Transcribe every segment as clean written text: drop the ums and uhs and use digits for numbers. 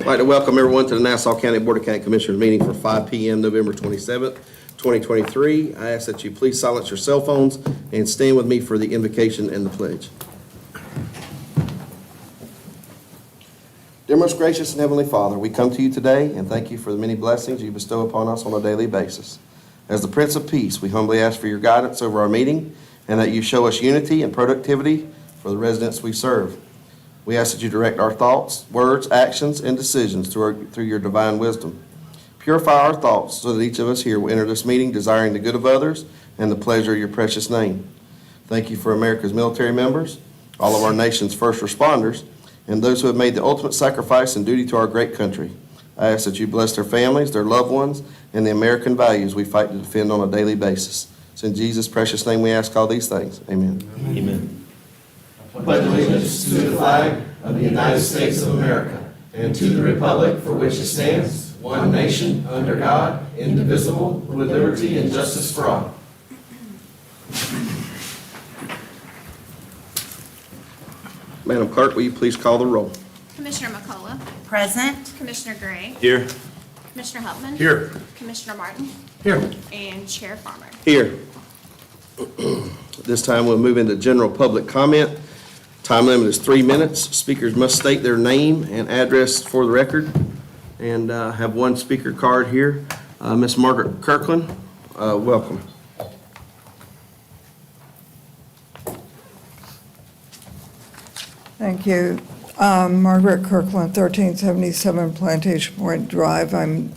I'd like to welcome everyone to the Nassau County Board of County Commissioners meeting for 5 p.m. November 27th, 2023. I ask that you please silence your cell phones and stand with me for the invocation and the pledge. Dear most gracious and heavenly Father, we come to you today and thank you for the many blessings you bestow upon us on a daily basis. As the Prince of Peace, we humbly ask for your guidance over our meeting and that you show us unity and productivity for the residents we serve. We ask that you direct our thoughts, words, actions, and decisions through your divine wisdom. Purify our thoughts so that each of us here will enter this meeting desiring the good of others and the pleasure of your precious name. Thank you for America's military members, all of our nation's first responders, and those who have made the ultimate sacrifice and duty to our great country. I ask that you bless their families, their loved ones, and the American values we fight to defend on a daily basis. It's in Jesus' precious name we ask all these things. Amen. Amen. I pledge allegiance to the flag of the United States of America and to the republic for which it stands, one nation, under God, indivisible, with liberty and justice for all. Madam Clerk, will you please call the roll? Commissioner McCullough. Present. Commissioner Gray. Here. Commissioner Huffman. Here. Commissioner Martin. Here. And Chair Farmer. Here. This time we'll move into general public comment. Time limit is 3 minutes. Speakers must state their name and address for the record. And have one speaker card here. Miss Margaret Kirkland, welcome. Thank you. Margaret Kirkland, 1377 Plantation Point Drive. I'm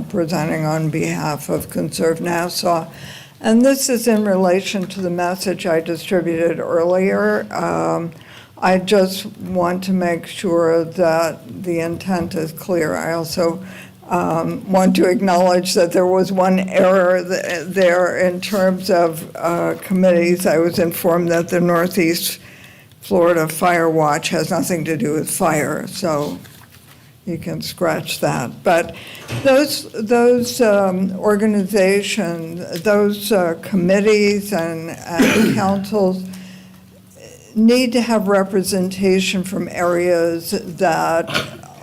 presenting on behalf of Conserve Nassau. And this is in relation to the message I distributed earlier. I just want to make sure that the intent is clear. I also want to acknowledge that there was one error there in terms of committees. I was informed that the Northeast Florida Fire Watch has nothing to do with fire, so you can scratch that. But those organizations, those committees and councils need to have representation from areas that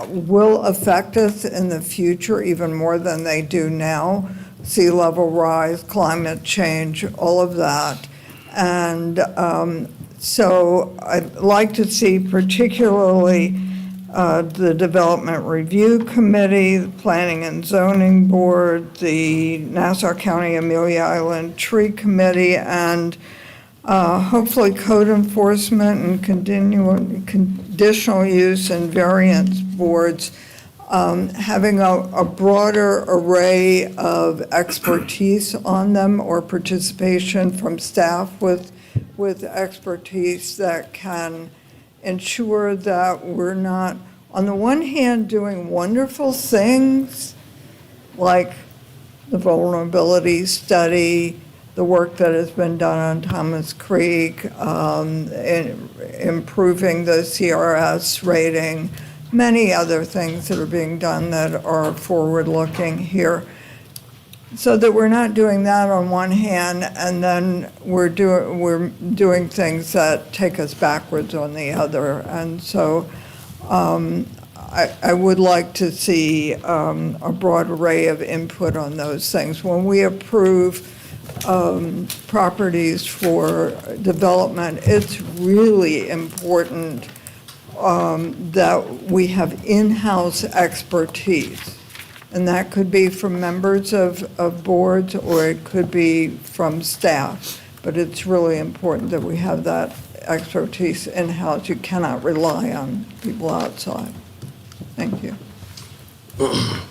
will affect us in the future even more than they do now. Sea level rise, climate change, all of that. And so I'd like to see particularly the Development Review Committee, the Planning and Zoning Board, the Nassau County Amelia Island Tree Committee, and hopefully code enforcement and conditional use and variance boards, having a broader array of expertise on them or participation from staff with expertise that can ensure that we're not, on the one hand, doing wonderful things like the vulnerability study, the work that has been done on Thomas Creek, improving the CRS rating, many other things that are being done that are forward-looking here. So that we're not doing that on one hand, and then we're doing things that take us backwards on the other. And so I would like to see a broad array of input on those things. When we approve properties for development, it's really important that we have in-house expertise. And that could be from members of boards, or it could be from staff. But it's really important that we have that expertise in-house. You cannot rely on people outside. Thank you.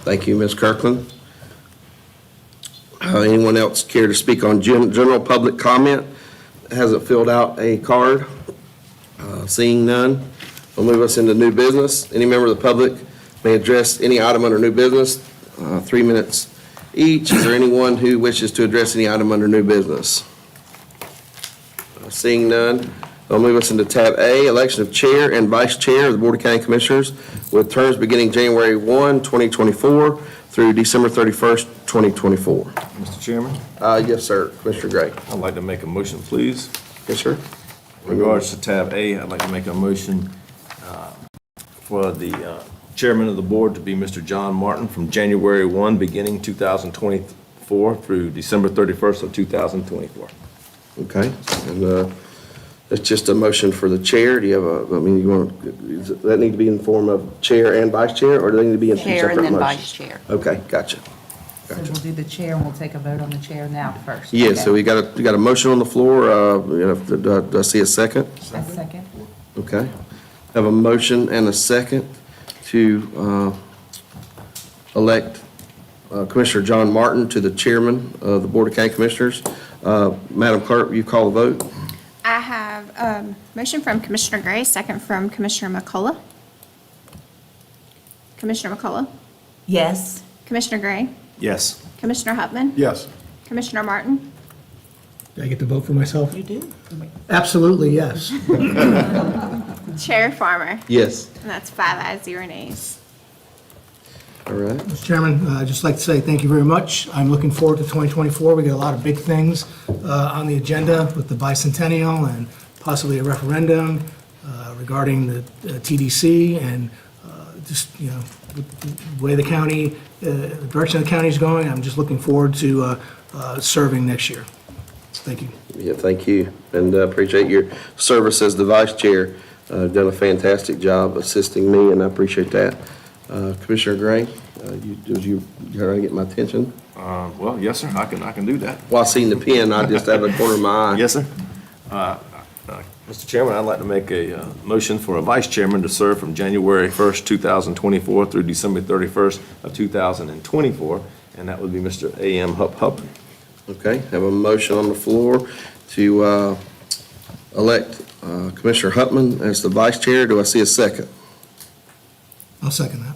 Thank you, Ms. Kirkland. Anyone else care to speak on general public comment that hasn't filled out a card? Seeing none, we'll move us into new business. Any member of the public may address any item under new business. 3 minutes each. Is there anyone who wishes to address any item under new business? Seeing none, I'll move us into tab A, election of chair and vice chair of the Board of County Commissioners with terms beginning January 1, 2024 through December 31st, 2024. Mr. Chairman, Yes, sir. Commissioner Gray. I'd like to make a motion, please. Yes, sir. In regards to tab A, I'd like to make a motion for the chairman of the board to be Mr. John Martin from January 1, beginning 2024 through December 31st of 2024. Okay, and that's just a motion for the chair. Do you have does that need to be in the form of chair and vice chair, or do they need to be in two Chair separate and motions? then vice chair. Okay, gotcha. So we'll do the chair, and we'll take a vote on the chair now first. Yeah, Okay. so we got a motion on the floor. Do I see a second? A second. Okay. Have a motion and a second to elect Commissioner John Martin to the chairman of the Board of County Commissioners. Madam Clerk, will you call the vote? I have a motion from Commissioner Gray, second from Commissioner McCullough. Commissioner McCullough, Yes. Commissioner Gray, Yes. Commissioner Hupman, Yes. Commissioner Martin, Do I get to vote for myself? You do? Absolutely, yes. Chair Farmer. Yes. And that's 5 ayes, 0 nays. All right. Mr. Chairman, I'd just like to say thank you very much. I'm looking forward to 2024. We got a lot of big things on the agenda with the bicentennial and possibly a referendum regarding the TDC and just, the way the county, the direction the county is going. I'm just looking forward to serving next year. Thank you. Yeah, thank you, and appreciate your service as the vice chair. Done a fantastic job assisting me, and I appreciate that. Commissioner Gray, you trying to get my attention? Well, yes, sir, I can do that. Well, I seen the pen, I just have a corner of my eye. Yes, sir. Mr. Chairman, I'd like to make a motion for a vice chairman to serve from January 1st, 2024 through December 31st of 2024, and that would be Mr. A.M. Hupp. Okay, have a motion on the floor to elect Commissioner Huppman as the vice chair. Do I see a second? I'll second that.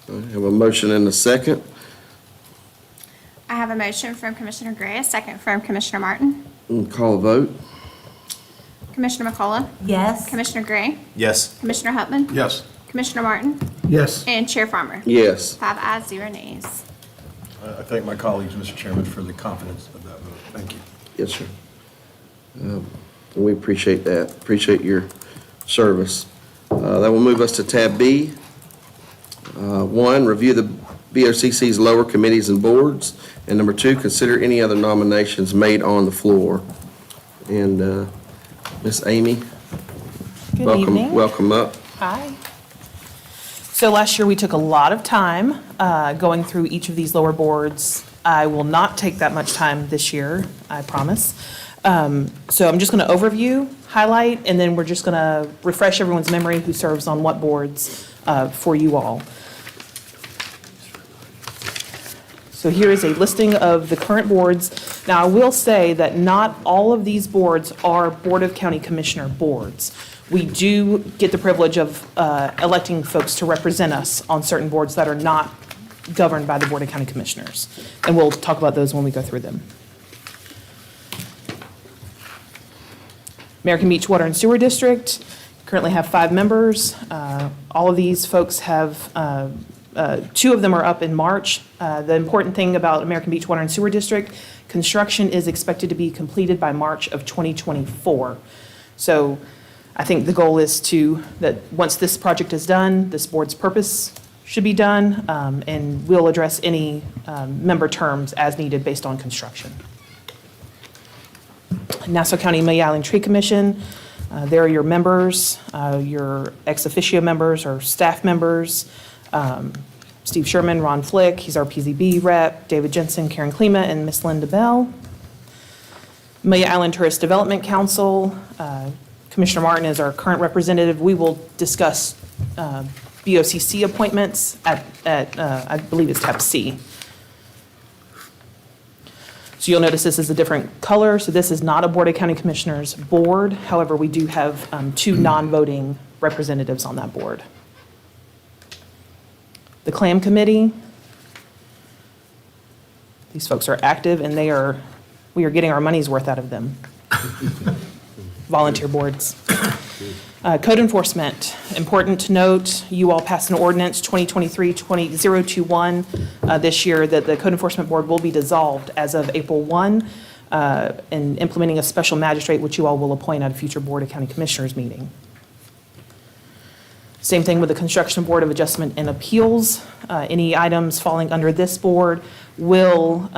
All right, have a motion and a second. I have a motion from Commissioner Gray, a second from Commissioner Martin. Call a vote. Commissioner McCullough, Yes. Commissioner Gray, Yes. Commissioner Hupman, Yes. Commissioner Martin, Yes. and Chair Farmer. Yes. 5 ayes, 0 nays. I thank my colleagues, Mr. Chairman, for the confidence of that vote. Thank you. Yes, sir. We appreciate that. Appreciate your service. That will move us to tab B. 1, review the BOCC's lower committees and boards. And number 2, consider any other nominations made on the floor. And Miss Amy, Good welcome, evening. welcome up. Hi. So last year, we took a lot of time going through each of these lower boards. I will not take that much time this year, I promise. So I'm just going to overview, highlight, and then we're just going to refresh everyone's memory who serves on what boards for you all. So here is a listing of the current boards. Now, I will say that not all of these boards are Board of County Commissioner boards. We do get the privilege of electing folks to represent us on certain boards that are not governed by the Board of County Commissioners. And we'll talk about those when we go through them. American Beach Water and Sewer District, currently have 5 members. All of these folks have 2 of them are up in March. The important thing about American Beach Water and Sewer District, construction is expected to be completed by March of 2024. So I think the goal is that once this project is done, this board's purpose should be done, and we'll address any member terms as needed based on construction. Nassau County Amelia Island Tree Commission, there are your members, your ex officio members or staff members. Steve Sherman, Ron Flick, he's our PZB rep, David Jensen, Karen Klima, and Miss Linda Bell. Amelia Island Tourist Development Council, Commissioner Martin is our current representative. We will discuss BOCC appointments at I believe it's tab C. So you'll notice this is a different color. So this is not a Board of County Commissioners board. However, we do have 2 non-voting representatives on that board. The Clam Committee, these folks are active and we are getting our money's worth out of them. Volunteer boards. Code enforcement, important to note, you all passed an ordinance 2023-021 this year that the Code Enforcement Board will be dissolved as of April 1 and implementing a special magistrate, which you all will appoint at a future Board of County Commissioners meeting. Same thing with the Construction Board of Adjustment and Appeals. Any items falling under this board will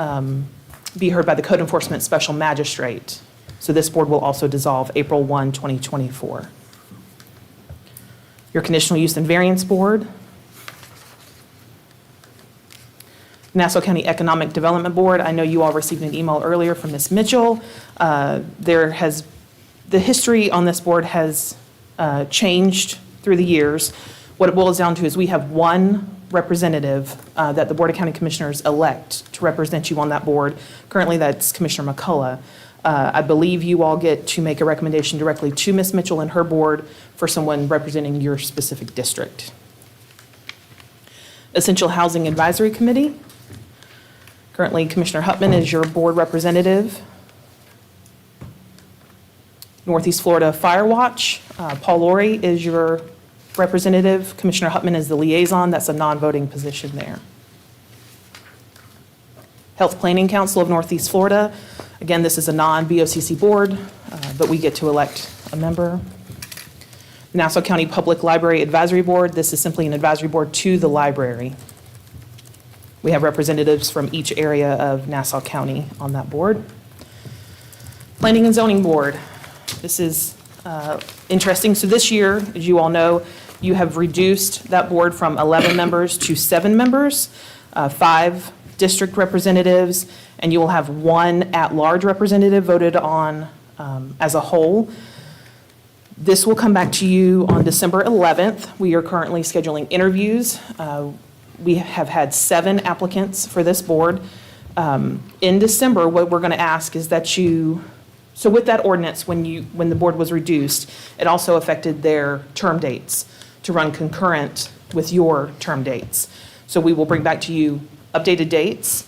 be heard by the Code Enforcement Special Magistrate. So this board will also dissolve April 1, 2024. Your Conditional Use and Variance Board. Nassau County Economic Development Board, I know you all received an email earlier from Ms. Mitchell. The history on this board has changed through the years. What it boils down to is we have one representative that the Board of County Commissioners elect to represent you on that board. Currently, that's Commissioner McCullough. I believe you all get to make a recommendation directly to Ms. Mitchell and her board for someone representing your specific district. Essential Housing Advisory Committee. Currently, Commissioner Huttman is your board representative. Northeast Florida Fire Watch, Paul Laurie is your representative. Commissioner Huttman is the liaison. That's a non-voting position there. Health Planning Council of Northeast Florida. Again, this is a non-BOCC board, but we get to elect a member. Nassau County Public Library Advisory Board. This is simply an advisory board to the library. We have representatives from each area of Nassau County on that board. Planning and Zoning Board. This is interesting. So this year, as you all know, you have reduced that board from 11 members to 7 members, 5 district representatives, and you will have 1 at-large representative voted on as a whole. This will come back to you on December 11th. We are currently scheduling interviews. We have had 7 applicants for this board. In December, what we're going to ask is that so with that ordinance, when the board was reduced, it also affected their term dates to run concurrent with your term dates. So we will bring back to you updated dates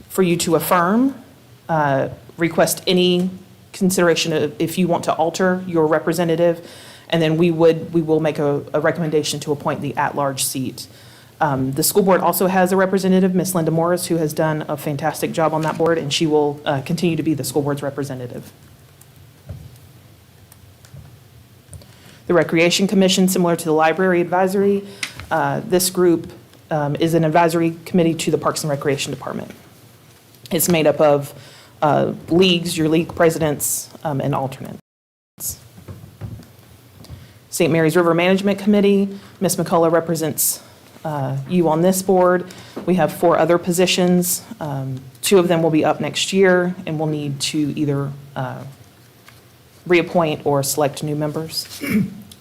for you to affirm, request any consideration of if you want to alter your representative, and then we will make a recommendation to appoint the at-large seat. The school board also has a representative, Ms. Linda Morris, who has done a fantastic job on that board, and she will continue to be the school board's representative. The Recreation Commission, similar to the Library Advisory, this group is an advisory committee to the Parks and Recreation Department. It's made up of leagues, your league presidents, and alternates. St. Mary's River Management Committee, Ms. McCullough represents you on this board. We have 4 other positions. 2 of them will be up next year, and we'll need to either reappoint or select new members.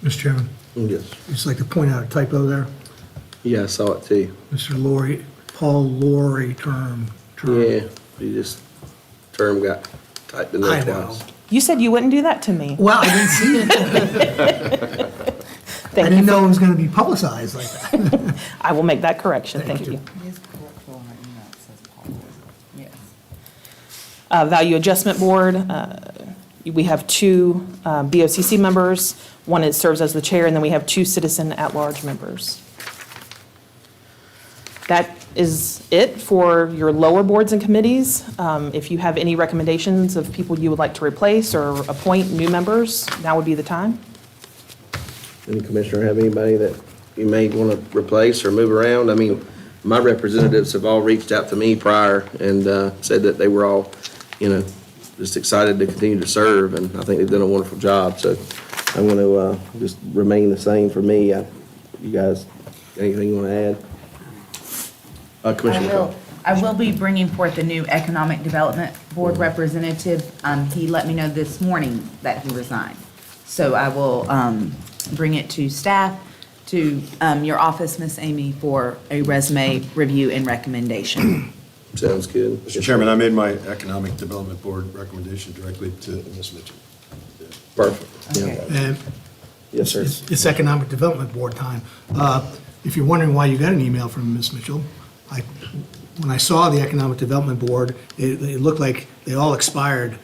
Mr. Chairman, Yes. I'd just like to point out a typo there. Yeah, I saw it too. Mr. Laurie, Paul Laurie term. Yeah, you just, term got typed in I there know. twice. You said you wouldn't do that to me. Well, I didn't see it. I Thank didn't you. know it was going to be publicized like that. I will make that correction. Thank Thank you. you. It is correct on our email, it says Paul. Yes. Value Adjustment Board, we have 2 BOCC members. One is serves as the chair, and then we have 2 citizen at-large members. That is it for your lower boards and committees. If you have any recommendations of people you would like to replace or appoint new members, now would be the time. Any commissioner have anybody that you may want to replace or move around? I mean, my representatives have all reached out to me prior and said that they were all, just excited to continue to serve, and I think they've done a wonderful job. So I'm going to just remain the same for me. You guys, anything you want to add? Commissioner McCall. I will be bringing forth a new Economic Development Board representative. He let me know this morning that he resigned. So I will bring it to staff, to your office, Miss Amy, for a resume review and recommendation. Sounds good. Mr. Chairman, I made my Economic Development Board recommendation directly to Ms. Mitchell. Perfect. Yeah. Okay. And Yes, sir. it's Economic Development Board time. If you're wondering why you got an email from Ms. Mitchell, when I saw the Economic Development Board, it looked like they all expired.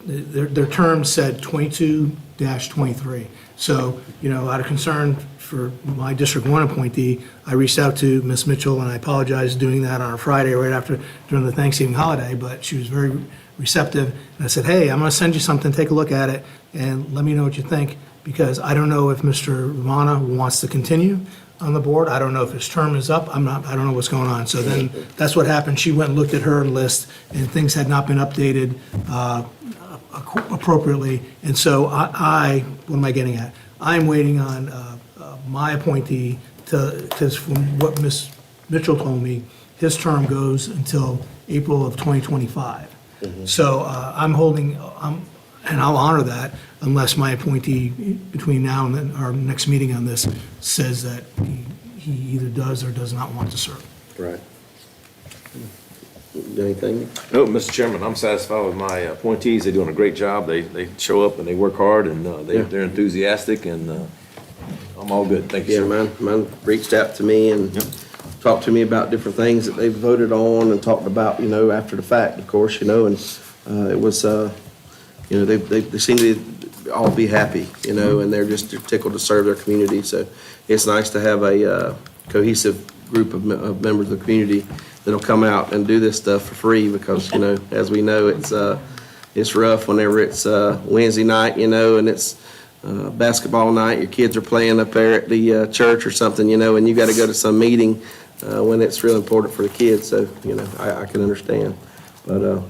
Their term said 22-23. So, out of concern for my District 1 appointee, I reached out to Ms. Mitchell, and I apologize doing that on a Friday right after, during the Thanksgiving holiday, but she was very receptive. And I said, hey, I'm going to send you something, take a look at it, and let me know what you think. because I don't know if Mr. Vana wants to continue on the board. I don't know if his term is up. I don't know what's going on. So then, that's what happened. She went and looked at her list, and things had not been updated appropriately. And so what am I getting at? I'm waiting on my appointee because from what Ms. Mitchell told me, his term goes until April of 2025. So I'm holding, and I'll honor that unless my appointee between now and then, our next meeting on this, says that he either does or does not want to serve. Right. Anything? No, Mr. Chairman, I'm satisfied with my appointees. They're doing a great job. They show up and they work hard, and they're enthusiastic, and I'm all good. Thank you, Yeah, sir. mine reached out to me and talked to me about different things that they voted on and talked about, after the fact, of course, and it was, they seem to all be happy, and they're just tickled to serve their community. So it's nice to have a cohesive group of members of the community that'll come out and do this stuff for free because, as we know, it's rough whenever it's Wednesday night, and it's basketball night, your kids are playing up there at the church or something, and you got to go to some meeting when it's real important for the kids. So, I can understand. But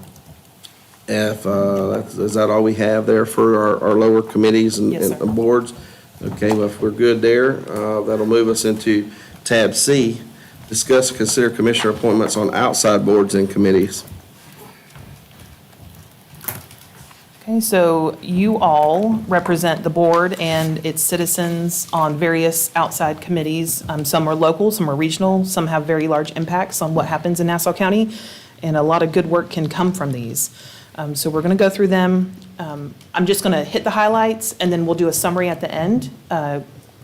is that all we have there for our lower committees and Yes, sir. and boards? Okay, well, if we're good there, that'll move us into tab C, discuss and consider commissioner appointments on outside boards and committees. Okay, so you all represent the board and its citizens on various outside committees. Some are local, some are regional, some have very large impacts on what happens in Nassau County, and a lot of good work can come from these. So we're going to go through them. I'm just going to hit the highlights, and then we'll do a summary at the end.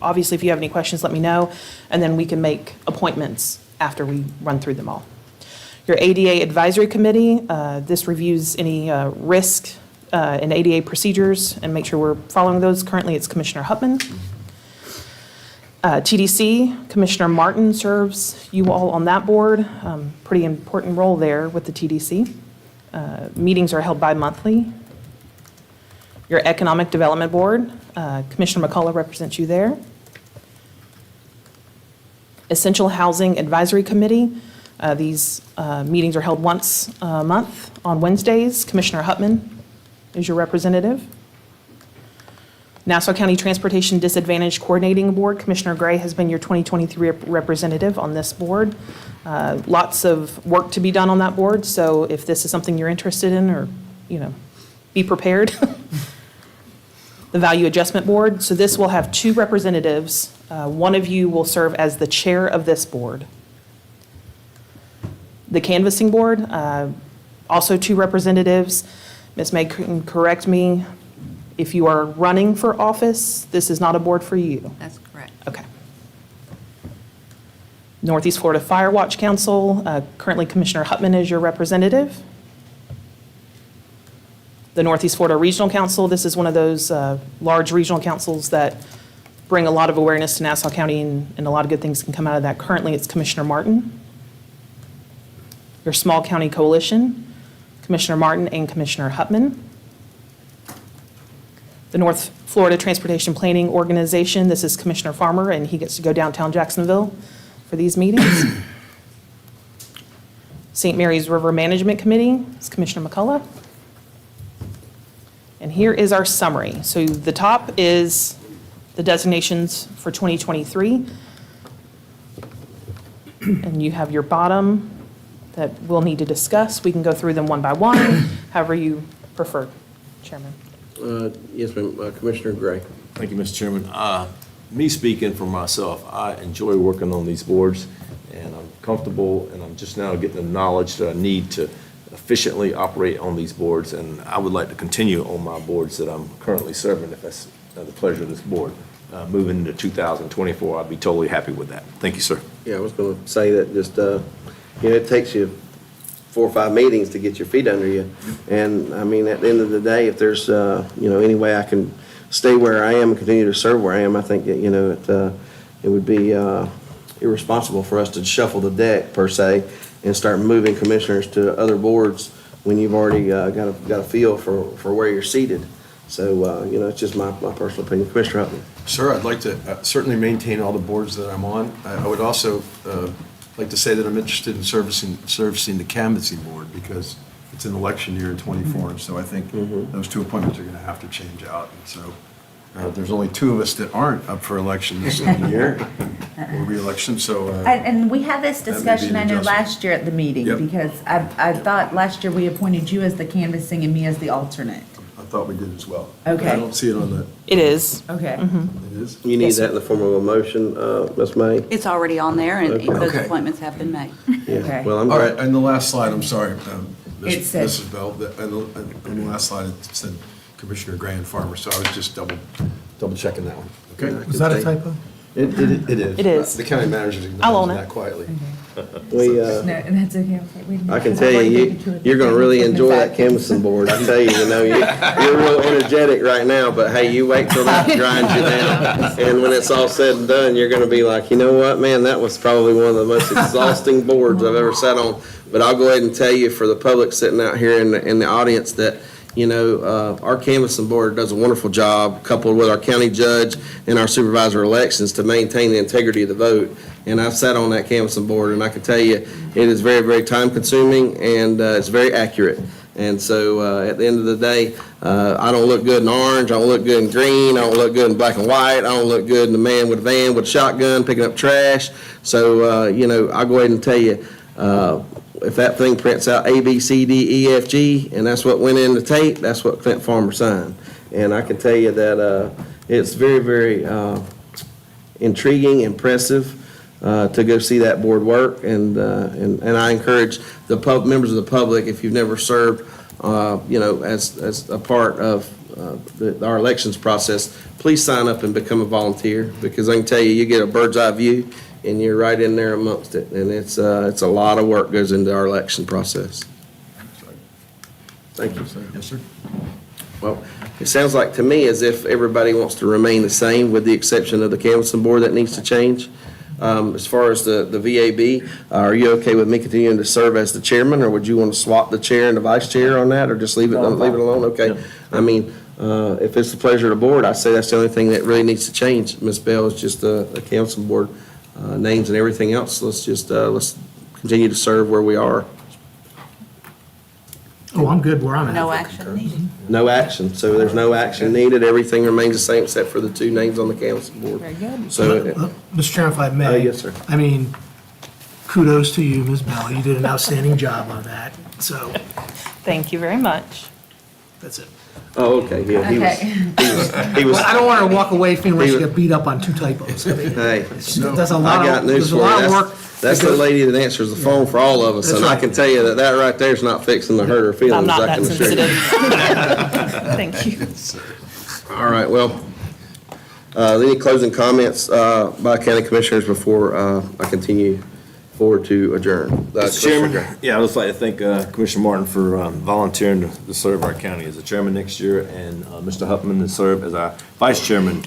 Obviously, if you have any questions, let me know, and then we can make appointments after we run through them all. Your ADA Advisory Committee, this reviews any risk and ADA procedures and make sure we're following those. Currently, it's Commissioner Hutman. TDC, Commissioner Martin serves you all on that board. Pretty important role there with the TDC. Meetings are held bi-monthly. Your Economic Development Board, Commissioner McCullough represents you there. Essential Housing Advisory Committee, these meetings are held once a month on Wednesdays. Commissioner Hutman is your representative. Nassau County Transportation Disadvantaged Coordinating Board, Commissioner Gray has been your 2023 representative on this board. Lots of work to be done on that board, so if this is something you're interested in, or, be prepared. The Value Adjustment Board, so this will have 2 representatives. One of you will serve as the chair of this board. The Canvassing Board, also 2 representatives. Ms. May can correct me. If you are running for office, this is not a board for you. That's correct. Okay. Northeast Florida Fire Watch Council, currently Commissioner Hutman is your representative. The Northeast Florida Regional Council, this is one of those large regional councils that bring a lot of awareness to Nassau County, and a lot of good things can come out of that. Currently, it's Commissioner Martin. Your Small County Coalition, Commissioner Martin and Commissioner Hutman. The North Florida Transportation Planning Organization, this is Commissioner Farmer, and he gets to go downtown Jacksonville for these meetings. St. Mary's River Management Committee is Commissioner McCullough. And here is our summary. So the top is the designations for 2023. And you have your bottom that we'll need to discuss. We can go through them one by one, however you prefer, Chairman. Yes, ma'am. Commissioner Gray. Thank you, Mr. Chairman. Me speaking for myself, I enjoy working on these boards, and I'm comfortable, and I'm just now getting the knowledge that I need to efficiently operate on these boards, and I would like to continue on my boards that I'm currently serving, if that's the pleasure of this board. Moving into 2024, I'd be totally happy with that. Thank you, sir. Yeah, I was going to say that just, it takes you 4 or 5 meetings to get your feet under you. And, I mean, at the end of the day, if there's, any way I can stay where I am and continue to serve where I am, I think that, it would be irresponsible for us to shuffle the deck, per se, and start moving commissioners to other boards when you've already got a feel for where you're seated. So, it's just my personal opinion. Commissioner Hutton. Sir, I'd like to certainly maintain all the boards that I'm on. I would also like to say that I'm interested in servicing the canvassing board because it's an election year in '24, and so I think those two appointments are going to have to change out. And so there's only two of us that aren't up for election this year, or re-election, so. And we had this That may be discussion, I an know, adjustment. last year at the meeting, Yep. because I thought last year we appointed you as the canvassing and me as the alternate. I thought we did as well. Okay. I don't see it on the, It is. Okay. it is? You need Yes, sir. that in the form of a motion, Ms. May? It's already on there, and Okay. those Okay. appointments have been made. Yeah. Okay. Well, I'm All right, glad. and the last slide, I'm sorry, It said- Mrs. Bell, on the last slide, it said Commissioner Gray and Farmer, so I was just double checking that one, okay? Was that a typo? It is. It is. The county manager's I'll own acknowledging it. that quietly. We, No, that's okay. I was like, wait a minute. I can I've tell already you, taken two of the you're gonna really things. enjoy that canvassing board. I tell you, you're real energetic right now, but hey, you wait till that grinds you down. And when it's all said and done, you're gonna be like, you know what, man, that was probably one of the most exhausting boards I've ever sat on. But I'll go ahead and tell you for the public sitting out here in the audience that, our canvassing board does a wonderful job, coupled with our county judge and our supervisor elections, to maintain the integrity of the vote. And I've sat on that canvassing board, and I can tell you, it is very, very time-consuming, and it's very accurate. And so, at the end of the day, I don't look good in orange, I don't look good in green, I don't look good in black and white, I don't look good in the man with a van with a shotgun picking up trash. So, I'll go ahead and tell you, if that thing prints out A, B, C, D, E, F, G, and that's what went in the tape, that's what Clint Farmer signed. And I can tell you that it's very, very intriguing, impressive to go see that board work. And I encourage the members of the public, if you've never served, as a part of our elections process, please sign up and become a volunteer, because I can tell you, you get a bird's eye view, and you're right in there amongst it. And it's a lot of work goes into our election process. Thank you. Yes, sir. Well, it sounds like to me as if everybody wants to remain the same, with the exception of the canvassing board that needs to change. As far as the VAB, are you okay with me continuing to serve as the chairman, or would you want to swap the chair and the vice chair on that, or just leave it alone? Okay. I mean, if it's the pleasure of the board, I say that's the only thing that really needs to change. Ms. Bell is just the council board names, and everything else, let's continue to serve where we are. Oh, I'm good where I'm at. No action needed. No action, so there's no action needed. Everything remains the same except for the two names on the council board. Very good. So, Mr. Chairman, if I may. yes, sir. I mean, kudos to you, Ms. Bell. You did an outstanding job on that. So Thank you very much. that's it. oh, okay, yeah, he was, Well, I don't want her to walk away feeling like he she was- got beat up on two typos. I mean, hey, That's a I lot got of, news there's a for lot of you. work. That's the lady that answers the phone for all of us, That's and I right. can tell you that right there is not fixing to hurt her feelings. I'm not I that can assure you. sensitive. Thank you. All right, well, any closing comments by county commissioners before I continue forward to adjourn? Mr. Commissioner Chairman, Gray. yeah, I'd just like to thank Commissioner Martin for volunteering to serve our county as a chairman next year, and Mr. Huffman to serve as our vice chairman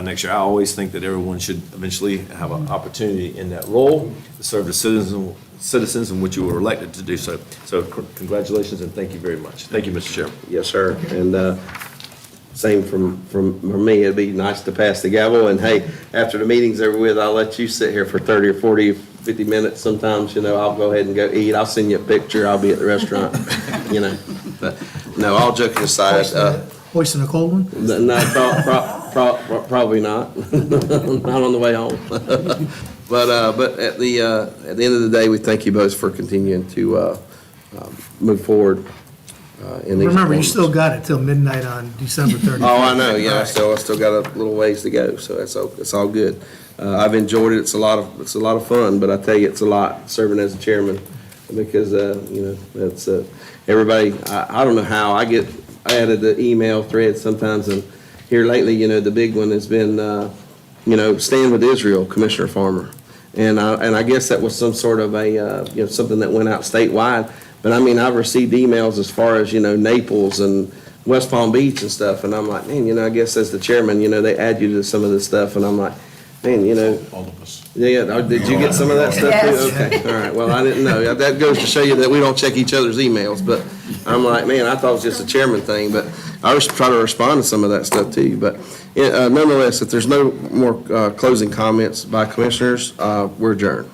next year. I always think that everyone should eventually have an opportunity in that role to serve the citizens in which you were elected to do so. So congratulations and thank you very much. Thank you, Mr. Chairman. Yes, sir, and same from me. It'd be nice to pass the gavel, and hey, after the meeting's over with, I'll let you sit here for 30 or 40, 50 minutes sometimes, I'll go ahead and go eat. I'll send you a picture. I'll be at the restaurant, But, no, all joking aside, Hoisting a cold one? no, probably not. Not on the way home. But at the end of the day, we thank you both for continuing to move forward in these Remember, you appointments. still got it till midnight on December 31st. Oh, I know, yeah, I still got a little ways to go, so it's all good. I've enjoyed it, it's a lot of fun, but I tell you, it's a lot serving as a chairman, because, that's, everybody, I don't know how, I get added to email threads sometimes, and here lately, the big one has been, Stand with Israel, Commissioner Farmer. And I guess that was some sort of a, something that went out statewide. But I mean, I've received emails as far as, Naples and West Palm Beach and stuff. And I'm like, man, I guess as the chairman, they add you to some of this stuff. And I'm like, man, All of us. yeah, did you get some of that stuff too? Okay, all right. Well, I didn't know. That goes to show you that we don't check each other's emails. But I'm like, man, I thought it was just a chairman thing. But I was trying to respond to some of that stuff too, but nonetheless, if there's no more closing comments by commissioners, we're adjourned.